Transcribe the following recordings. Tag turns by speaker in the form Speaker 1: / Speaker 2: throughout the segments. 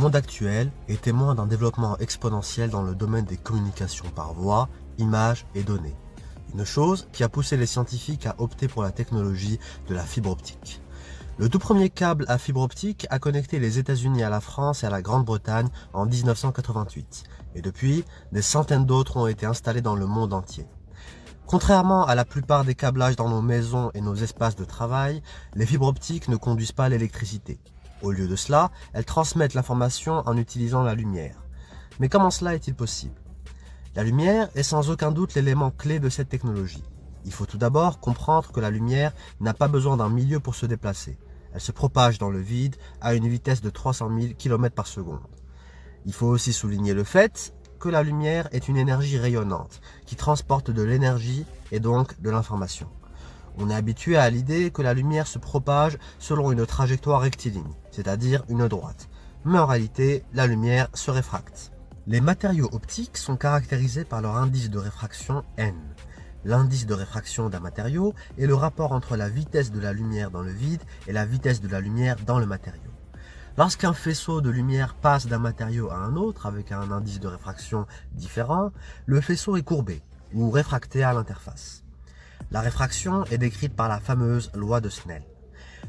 Speaker 1: monde actuel est témoin d'un développement exponentiel dans le domaine des communications par voix, images et données. Une chose qui a poussé les scientifiques à opter pour la technologie de la fibre optique. Le tout premier câble à fibre optique a connecté les États-Unis à la France et à la Grande-Bretagne en 1988. Et depuis, des centaines d'autres ont été installés dans le monde entier. Contrairement à la plupart des câblages dans nos maisons et nos espaces de travail, les fibres optiques ne conduisent pas l'électricité. Au lieu de cela, elles transmettent l'information en utilisant la lumière. Mais comment cela est-il possible? La lumière est sans aucun doute l'élément clé de cette technologie. Il faut tout d'abord comprendre que la lumière n'a pas besoin d'un milieu pour se déplacer. Elle se propage dans le vide à une vitesse de 300 000 km par seconde. Il faut aussi souligner le fait que la lumière est une énergie rayonnante qui transporte de l'énergie et donc de l'information. On est habitué à l'idée que la lumière se propage selon une trajectoire rectiligne, c'est-à-dire une droite. Mais en réalité, la lumière se réfracte. Les matériaux optiques sont caractérisés par leur indice de réfraction N. L'indice de réfraction d'un matériau est le rapport entre la vitesse de la lumière dans le vide et la vitesse de la lumière dans le matériau. Lorsqu'un faisceau de lumière passe d'un matériau à un autre avec un indice de réfraction différent, le faisceau est courbé ou réfracté à l'interface. La réfraction est décrite par la fameuse loi de Snell.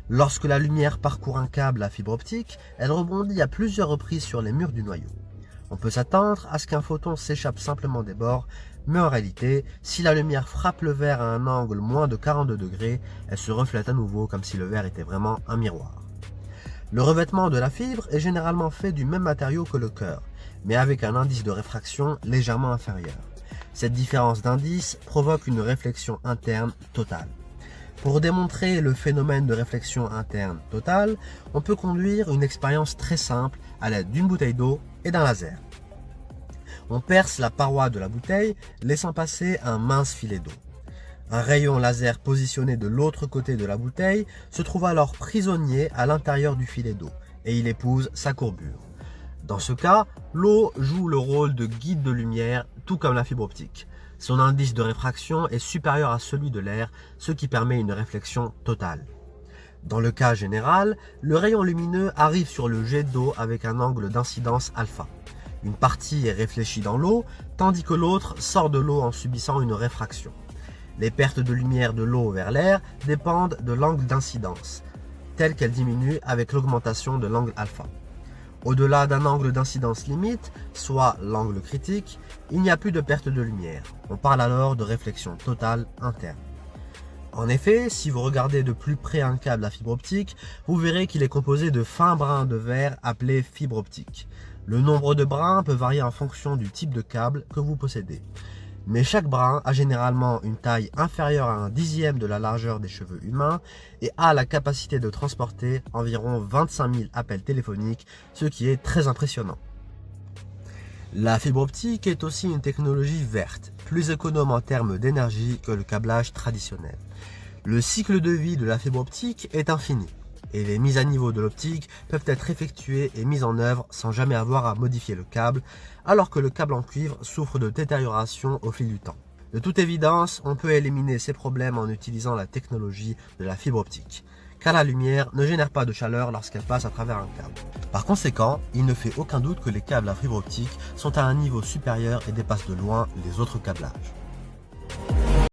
Speaker 1: Lorsque la lumière parcourt un câble à fibre optique, elle rebondit à plusieurs reprises sur les murs du noyau. On peut s'attendre à ce qu'un photon s'échappe simplement des bords, mais en réalité, si la lumière frappe le verre à un angle moins de 42 degrés, elle se reflète à nouveau comme si le verre était vraiment un miroir. Le revêtement de la fibre est généralement fait du même matériau que le cœur, mais avec un indice de réfraction légèrement inférieur. Cette différence d'indice provoque une réflexion interne totale. Pour démontrer le phénomène de réflexion interne totale, on peut conduire une expérience très simple à l'aide d'une bouteille d'eau et d'un laser. On perce la paroi de la bouteille, laissant passer un mince filet d'eau. Un rayon laser positionné de l'autre côté de la bouteille se trouve alors prisonnier à l'intérieur du filet d'eau et il épouse sa courbure. Dans ce cas, l'eau joue le rôle de guide de lumière, tout comme la fibre optique. Son indice de réfraction est supérieur à celui de l'air, ce qui permet une réflexion totale. Dans le cas général, le rayon lumineux arrive sur le jet d'eau avec un angle d'incidence alpha. Une partie est réfléchie dans l'eau, tandis que l'autre sort de l'eau en subissant une réfraction. Les pertes de lumière de l'eau vers l'air dépendent de l'angle d'incidence, telle qu'elle diminue avec l'augmentation de l'angle alpha. Au-delà d'un angle d'incidence limite, soit l'angle critique, il n'y a plus de perte de lumière. On parle alors de réflexion totale interne. En effet, si vous regardez de plus près un câble à fibre optique, vous verrez qu'il est composé de fins brins de verre appelés fibres optiques. Le nombre de brins peut varier en fonction du type de câble que vous possédez. Mais chaque brin a généralement une taille inférieure à 1/10 de la largeur des cheveux humains et a la capacité de transporter environ 25 000 appels téléphoniques, ce qui est très impressionnant. La fibre optique est aussi une technologie verte, plus économe en termes d'énergie que le câblage traditionnel. Le cycle de vie de la fibre optique est infini et les mises à niveau de l'optique peuvent être effectuées et mises en œuvre sans jamais avoir à modifier le câble, alors que le câble en cuivre souffre de détérioration au fil du temps. De toute évidence, on peut éliminer ces problèmes en utilisant la technologie de la fibre optique, car la lumière ne génère pas de chaleur lorsqu'elle passe à travers un câble. Par conséquent, il ne fait aucun doute que les câbles à fibre optique sont à un niveau supérieur et dépassent de loin les autres câblages.